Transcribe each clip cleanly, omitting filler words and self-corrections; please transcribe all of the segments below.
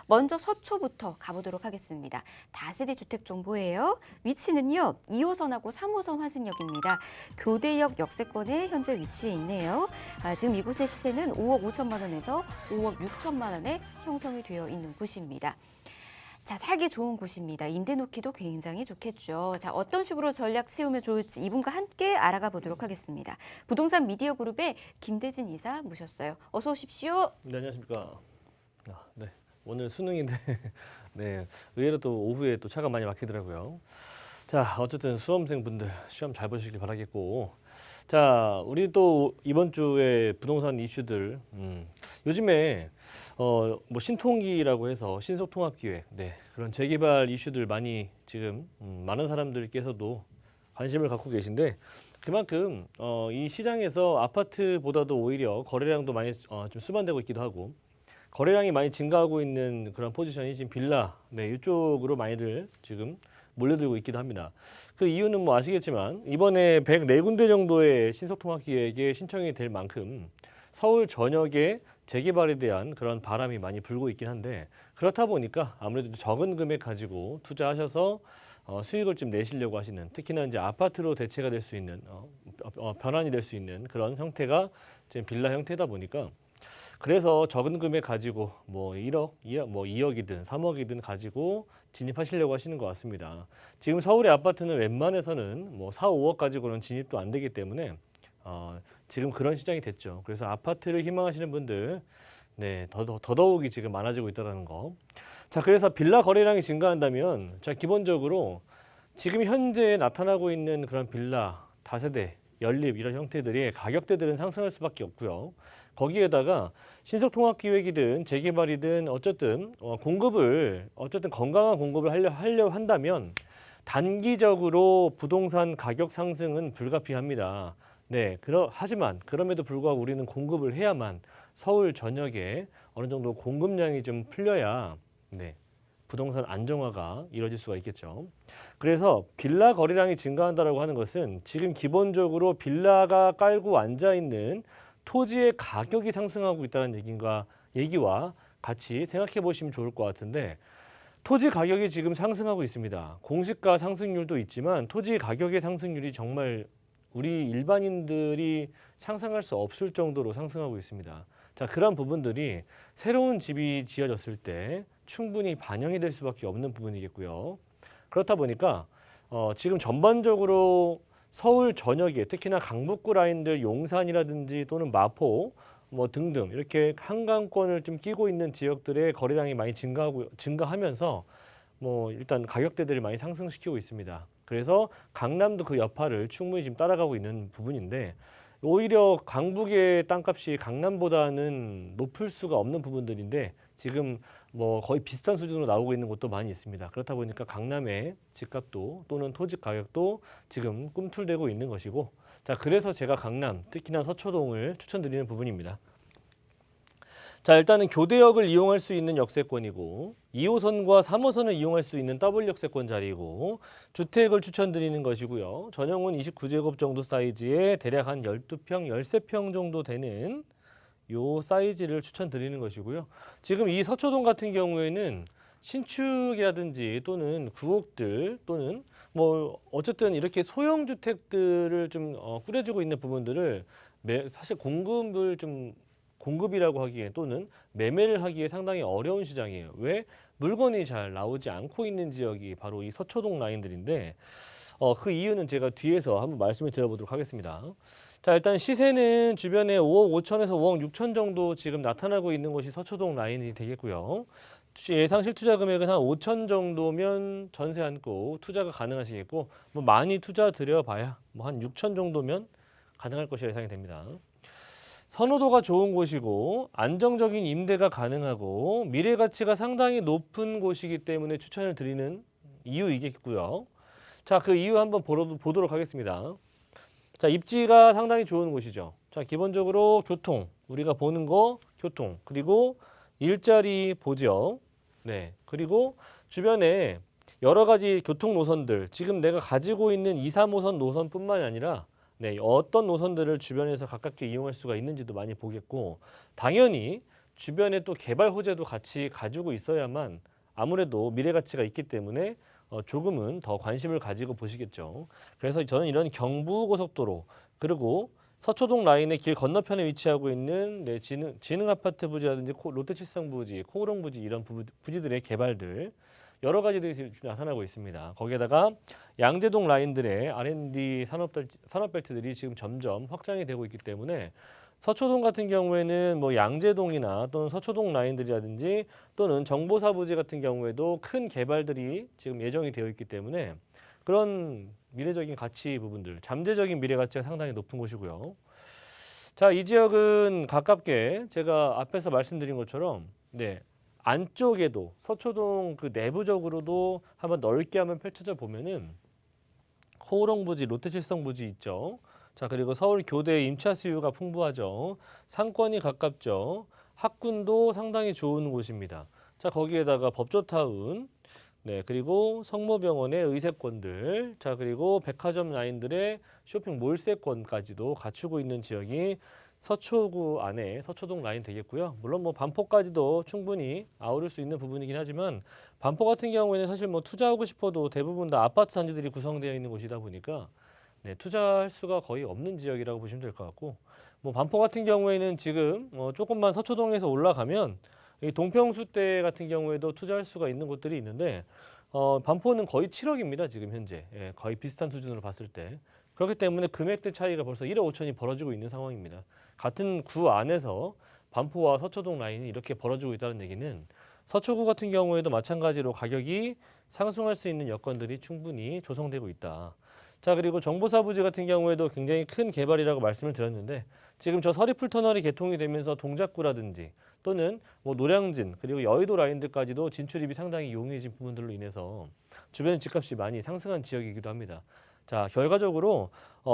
먼저 서초부터 가보도록 하겠습니다. 다세대 주택 정보예요. 위치는요, 2호선하고 3호선 환승역입니다. 교대역 역세권에 현재 위치해 있네요. 지금 이곳의 시세는 5억 5천만 원에서 5억 6천만 원에 형성이 되어 있는 곳입니다. 자, 살기 좋은 곳입니다. 임대 놓기도 굉장히 좋겠죠. 자, 어떤 식으로 전략 세우면 좋을지 이분과 함께 알아가 보도록 하겠습니다. 부동산 미디어 그룹의 김대진 이사 모셨어요. 어서 오십시오. 네, 안녕하십니까. 네, 오늘 수능인데 네, 의외로 또 오후에 또 차가 많이 막히더라고요. 자, 어쨌든 수험생분들 시험 잘 보시길 바라겠고, 자, 우리 또 이번 주에 부동산 이슈들, 요즘에 뭐 신통기라고 해서 신속통합기획, 네, 그런 재개발 이슈들 많이 지금 많은 사람들께서도 관심을 갖고 계신데, 그만큼 이 시장에서 아파트보다도 오히려 거래량도 많이 좀 수반되고 있기도 하고, 거래량이 많이 증가하고 있는 그런 포지션이 지금 빌라, 네, 이쪽으로 많이들 지금 몰려들고 있기도 합니다. 그 이유는 뭐 아시겠지만 이번에 104군데 정도의 신속통합기획에 신청이 될 만큼 서울 전역에 재개발에 대한 그런 바람이 많이 불고 있긴 한데, 그렇다 보니까 아무래도 적은 금액 가지고 투자하셔서 수익을 좀 내시려고 하시는, 특히나 이제 아파트로 대체가 될 수 있는 변환이 될 수 있는 그런 형태가 지금 빌라 형태다 보니까, 그래서 적은 금액 가지고 뭐 1억, 2억, 뭐 2억이든 3억이든 가지고 진입하시려고 하시는 것 같습니다. 지금 서울의 아파트는 웬만해서는 뭐 4, 5억 가지고는 진입도 안 되기 때문에 지금 그런 시장이 됐죠. 그래서 아파트를 희망하시는 분들, 네, 더더욱이 지금 많아지고 있다는 거. 자, 그래서 빌라 거래량이 증가한다면, 자, 기본적으로 지금 현재 나타나고 있는 그런 빌라, 다세대, 연립 이런 형태들이 가격대들은 상승할 수밖에 없고요. 거기에다가 신속통합기획이든 재개발이든 어쨌든 공급을, 어쨌든 건강한 공급을 하려 한다면 단기적으로 부동산 가격 상승은 불가피합니다. 네, 하지만 그럼에도 불구하고 우리는 공급을 해야만, 서울 전역에 어느 정도 공급량이 좀 풀려야, 네, 부동산 안정화가 이루어질 수가 있겠죠. 그래서 빌라 거래량이 증가한다라고 하는 것은 지금 기본적으로 빌라가 깔고 앉아 있는 토지의 가격이 상승하고 있다는 얘기와 같이 생각해 보시면 좋을 것 같은데, 토지 가격이 지금 상승하고 있습니다. 공시가 상승률도 있지만 토지 가격의 상승률이 정말 우리 일반인들이 상상할 수 없을 정도로 상승하고 있습니다. 자, 그런 부분들이 새로운 집이 지어졌을 때 충분히 반영이 될 수밖에 없는 부분이겠고요. 그렇다 보니까 지금 전반적으로 서울 전역에, 특히나 강북구 라인들 용산이라든지 또는 마포 뭐 등등 이렇게 한강권을 좀 끼고 있는 지역들의 거래량이 많이 증가하면서 뭐 일단 가격대들을 많이 상승시키고 있습니다. 그래서 강남도 그 여파를 충분히 지금 따라가고 있는 부분인데, 오히려 강북의 땅값이 강남보다는 높을 수가 없는 부분들인데 지금 뭐 거의 비슷한 수준으로 나오고 있는 곳도 많이 있습니다. 그렇다 보니까 강남의 집값도 또는 토지 가격도 지금 꿈틀대고 있는 것이고, 자, 그래서 제가 강남, 특히나 서초동을 추천드리는 부분입니다. 자, 일단은 교대역을 이용할 수 있는 역세권이고 2호선과 3호선을 이용할 수 있는 더블 역세권 자리이고, 주택을 추천드리는 것이고요. 전용은 29제곱 정도 사이즈에 대략 한 12평, 13평 정도 되는 요 사이즈를 추천드리는 것이고요. 지금 이 서초동 같은 경우에는 신축이라든지 또는 구옥들 또는 뭐 어쨌든 이렇게 소형 주택들을 좀 꾸려주고 있는 부분들을 사실 공급이라고 하기에 또는 매매를 하기에 상당히 어려운 시장이에요. 왜? 물건이 잘 나오지 않고 있는 지역이 바로 이 서초동 라인들인데, 그 이유는 제가 뒤에서 한번 말씀을 드려보도록 하겠습니다. 자, 일단 시세는 주변에 5억 5천에서 5억 6천 정도 지금 나타나고 있는 곳이 서초동 라인이 되겠고요. 예상 실투자 금액은 한 5천 정도면 전세 안고 투자가 가능하시겠고, 뭐 많이 투자 들여봐야 뭐 한 6천 정도면 가능할 것이 예상이 됩니다. 선호도가 좋은 곳이고 안정적인 임대가 가능하고 미래 가치가 상당히 높은 곳이기 때문에 추천을 드리는 이유이겠고요. 자, 그 이유 한번 보도록 하겠습니다. 자, 입지가 상당히 좋은 곳이죠. 자, 기본적으로 교통, 우리가 보는 거 교통, 그리고 일자리 보죠. 네, 그리고 주변에 여러 가지 교통 노선들, 지금 내가 가지고 있는 2, 3호선 노선뿐만이 아니라 어떤 노선들을 주변에서 가깝게 이용할 수가 있는지도 많이 보겠고, 당연히 주변에 또 개발 호재도 같이 가지고 있어야만 아무래도 미래 가치가 있기 때문에 조금은 더 관심을 가지고 보시겠죠. 그래서 저는 이런 경부고속도로 그리고 서초동 라인의 길 건너편에 위치하고 있는 지능 아파트 부지라든지 롯데칠성 부지, 코오롱 부지 이런 부지들의 개발들 여러 가지들이 지금 나타나고 있습니다. 거기에다가 양재동 라인들의 R&D 산업벨트들이 지금 점점 확장이 되고 있기 때문에 서초동 같은 경우에는 뭐 양재동이나 또는 서초동 라인들이라든지 또는 정보사 부지 같은 경우에도 큰 개발들이 지금 예정이 되어 있기 때문에 그런 미래적인 가치 부분들, 잠재적인 미래 가치가 상당히 높은 곳이고요. 자, 이 지역은 가깝게 제가 앞에서 말씀드린 것처럼 안쪽에도 서초동 그 내부적으로도 한번 넓게 한번 펼쳐져 보면은 코오롱 부지, 롯데칠성 부지 있죠. 자, 그리고 서울 교대 임차 수요가 풍부하죠. 상권이 가깝죠. 학군도 상당히 좋은 곳입니다. 자, 거기에다가 법조타운, 그리고 성모병원의 의세권들, 자, 그리고 백화점 라인들의 쇼핑 몰세권까지도 갖추고 있는 지역이 서초구 안에 서초동 라인 되겠고요. 물론 뭐 반포까지도 충분히 아우를 수 있는 부분이긴 하지만 반포 같은 경우에는 사실 뭐 투자하고 싶어도 대부분 다 아파트 단지들이 구성되어 있는 곳이다 보니까 투자할 수가 거의 없는 지역이라고 보시면 될 것 같고, 뭐 반포 같은 경우에는 지금 조금만 서초동에서 올라가면 이 동평수대 같은 경우에도 투자할 수가 있는 곳들이 있는데 반포는 거의 7억입니다. 지금 현재 거의 비슷한 수준으로 봤을 때. 그렇기 때문에 금액대 차이가 벌써 1억 5천이 벌어지고 있는 상황입니다. 같은 구 안에서 반포와 서초동 라인이 이렇게 벌어지고 있다는 얘기는 서초구 같은 경우에도 마찬가지로 가격이 상승할 수 있는 여건들이 충분히 조성되고 있다. 자, 그리고 정보사 부지 같은 경우에도 굉장히 큰 개발이라고 말씀을 드렸는데 지금 저 서리풀 터널이 개통이 되면서 동작구라든지 또는 뭐 노량진 그리고 여의도 라인들까지도 진출입이 상당히 용이해진 부분들로 인해서 주변의 집값이 많이 상승한 지역이기도 합니다. 자, 결과적으로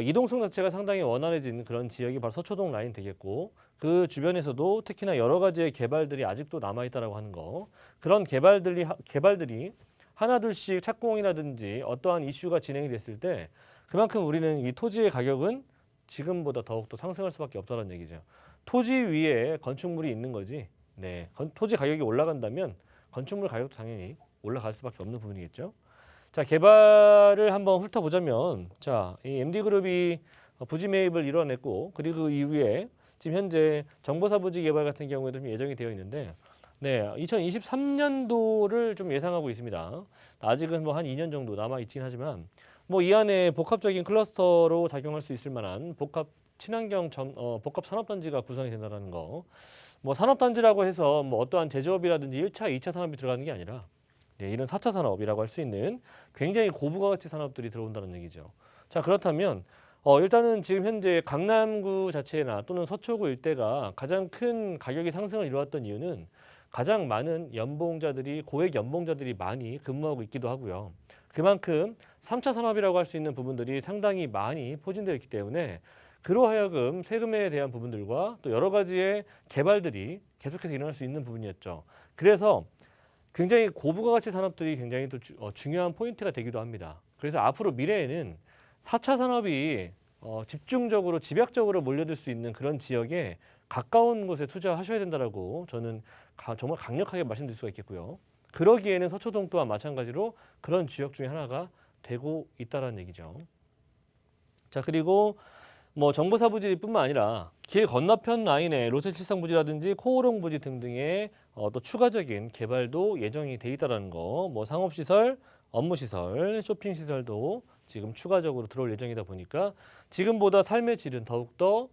이동성 자체가 상당히 원활해진 그런 지역이 바로 서초동 라인 되겠고, 그 주변에서도 특히나 여러 가지의 개발들이 아직도 남아있다라고 하는 거, 그런 개발들이 하나둘씩 착공이라든지 어떠한 이슈가 진행이 됐을 때 그만큼 우리는 이 토지의 가격은 지금보다 더욱더 상승할 수밖에 없다는 얘기죠. 토지 위에 건축물이 있는 거지. 토지 가격이 올라간다면 건축물 가격도 당연히 올라갈 수밖에 없는 부분이겠죠. 자, 개발을 한번 훑어보자면, 자, 이 MD그룹이 부지 매입을 이뤄냈고, 그리고 그 이후에 지금 현재 정보사 부지 개발 같은 경우에도 좀 예정이 되어 있는데, 2023년도를 좀 예상하고 있습니다. 아직은 뭐 한 2년 정도 남아 있긴 하지만, 뭐 이 안에 복합적인 클러스터로 작용할 수 있을 만한 복합 친환경 복합 산업단지가 구성이 된다는 거. 뭐 산업단지라고 해서 뭐 어떠한 제조업이라든지 1차, 2차 산업이 들어가는 게 아니라 이런 4차 산업이라고 할 수 있는 굉장히 고부가가치 산업들이 들어온다는 얘기죠. 자, 그렇다면 일단은 지금 현재 강남구 자체나 또는 서초구 일대가 가장 큰 가격의 상승을 이루었던 이유는 가장 많은 연봉자들이 고액 연봉자들이 많이 근무하고 있기도 하고요. 그만큼 3차 산업이라고 할 수 있는 부분들이 상당히 많이 포진되어 있기 때문에 그로하여금 세금에 대한 부분들과 또 여러 가지의 개발들이 계속해서 일어날 수 있는 부분이었죠. 그래서 굉장히 고부가가치 산업들이 굉장히 또 중요한 포인트가 되기도 합니다. 그래서 앞으로 미래에는 4차 산업이 집중적으로 집약적으로 몰려들 수 있는 그런 지역에 가까운 곳에 투자하셔야 된다라고 저는 정말 강력하게 말씀드릴 수가 있겠고요. 그러기에는 서초동 또한 마찬가지로 그런 지역 중에 하나가 되고 있다는 얘기죠. 자, 그리고 뭐 정보사 부지뿐만 아니라 길 건너편 라인에 롯데칠성 부지라든지 코오롱 부지 등등의 또 추가적인 개발도 예정이 돼 있다는 거, 뭐 상업시설, 업무시설, 쇼핑시설도 지금 추가적으로 들어올 예정이다 보니까 지금보다 삶의 질은 더욱더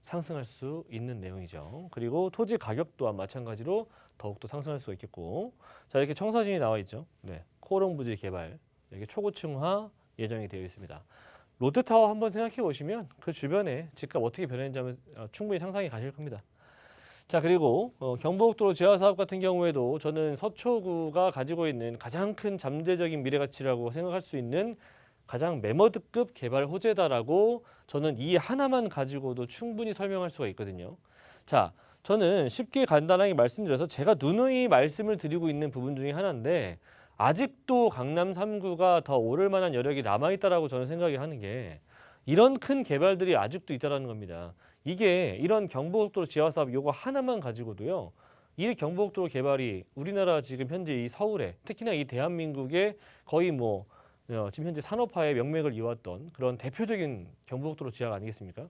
상승할 수 있는 내용이죠. 그리고 토지 가격 또한 마찬가지로 더욱더 상승할 수가 있겠고, 자, 이렇게 청사진이 나와 있죠. 코오롱 부지 개발 이렇게 초고층화 예정이 되어 있습니다. 롯데타워 한번 생각해 보시면 그 주변에 집값 어떻게 변했는지 하면 충분히 상상이 가실 겁니다. 자, 그리고 경부고속도로 지하 사업 같은 경우에도 저는 서초구가 가지고 있는 가장 큰 잠재적인 미래 가치라고 생각할 수 있는 가장 매머드급 개발 호재다라고 저는 이 하나만 가지고도 충분히 설명할 수가 있거든요. 자, 저는 쉽게 간단하게 말씀드려서 제가 누누이 말씀을 드리고 있는 부분 중에 하나인데 아직도 강남 3구가 더 오를 만한 여력이 남아있다라고 저는 생각이 하는 게 이런 큰 개발들이 아직도 있다라는 겁니다. 이게 이런 경부고속도로 지하사업 요거 하나만 가지고도요. 이 경부고속도로 개발이 우리나라 지금 현재 이 서울에 특히나 이 대한민국의 거의 뭐 지금 현재 산업화의 명맥을 이어왔던 그런 대표적인 경부고속도로 지하가 아니겠습니까?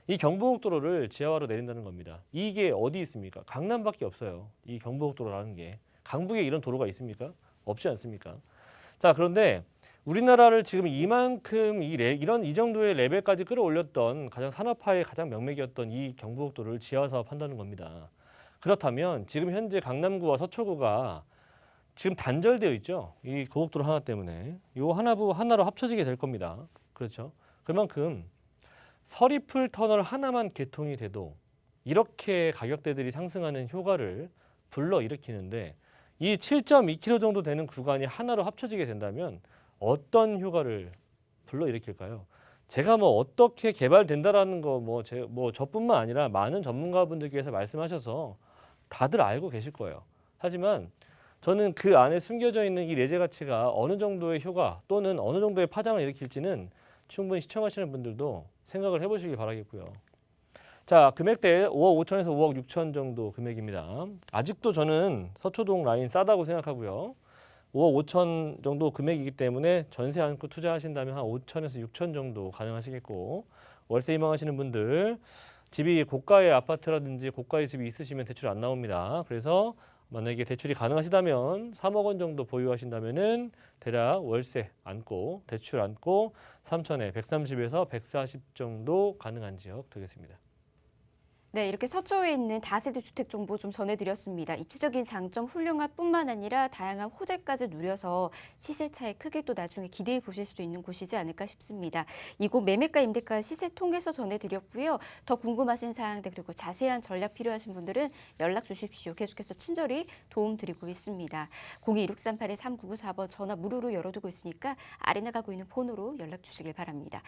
이 경부고속도로를 지하화로 내린다는 겁니다. 이게 어디 있습니까? 강남밖에 없어요. 이 경부고속도로라는 게. 강북에 이런 도로가 있습니까? 없지 않습니까? 자, 그런데 우리나라를 지금 이만큼 이 정도의 레벨까지 끌어올렸던 가장 산업화의 가장 명맥이었던 이 경부고속도로를 지하화 사업한다는 겁니다. 그렇다면 지금 현재 강남구와 서초구가 지금 단절되어 있죠. 이 고속도로 하나 때문에 요 하나로 합쳐지게 될 겁니다. 그렇죠. 그만큼 서리풀 터널 하나만 개통이 돼도 이렇게 가격대들이 상승하는 효과를 불러일으키는데 이 7.2km 정도 되는 구간이 하나로 합쳐지게 된다면 어떤 효과를 불러일으킬까요? 제가 뭐 어떻게 개발된다라는 거 저뿐만 아니라 많은 전문가분들께서 말씀하셔서 다들 알고 계실 거예요. 하지만 저는 그 안에 숨겨져 있는 이 내재 가치가 어느 정도의 효과 또는 어느 정도의 파장을 일으킬지는 충분히 시청하시는 분들도 생각을 해보시길 바라겠고요. 자, 금액대 5억 5천에서 5억 6천 정도 금액입니다. 아직도 저는 서초동 라인 싸다고 생각하고요. 5억 5천 정도 금액이기 때문에 전세 안고 투자하신다면 한 5천에서 6천 정도 가능하시겠고, 월세 희망하시는 분들 집이 고가의 아파트라든지 고가의 집이 있으시면 대출 안 나옵니다. 그래서 만약에 대출이 가능하시다면 3억 원 정도 보유하신다면은 대략 월세 안고 대출 안고 3천에 130에서 140 정도 가능한 지역 되겠습니다. 네, 이렇게 서초에 있는 다세대 주택 정보 좀 전해드렸습니다. 입지적인 장점 훌륭할 뿐만 아니라 다양한 호재까지 누려서 시세 차익 크게 또 나중에 기대해 보실 수 있는 곳이지 않을까 싶습니다. 이곳 매매가 임대가 시세 통해서 전해드렸고요. 더 궁금하신 사항들 그리고 자세한 전략 필요하신 분들은 연락 주십시오. 계속해서 친절히 도움 드리고 있습니다. 02-1638-3994번 전화 무료로 열어두고 있으니까 아래 나가고 있는 폰으로 연락 주시길 바랍니다.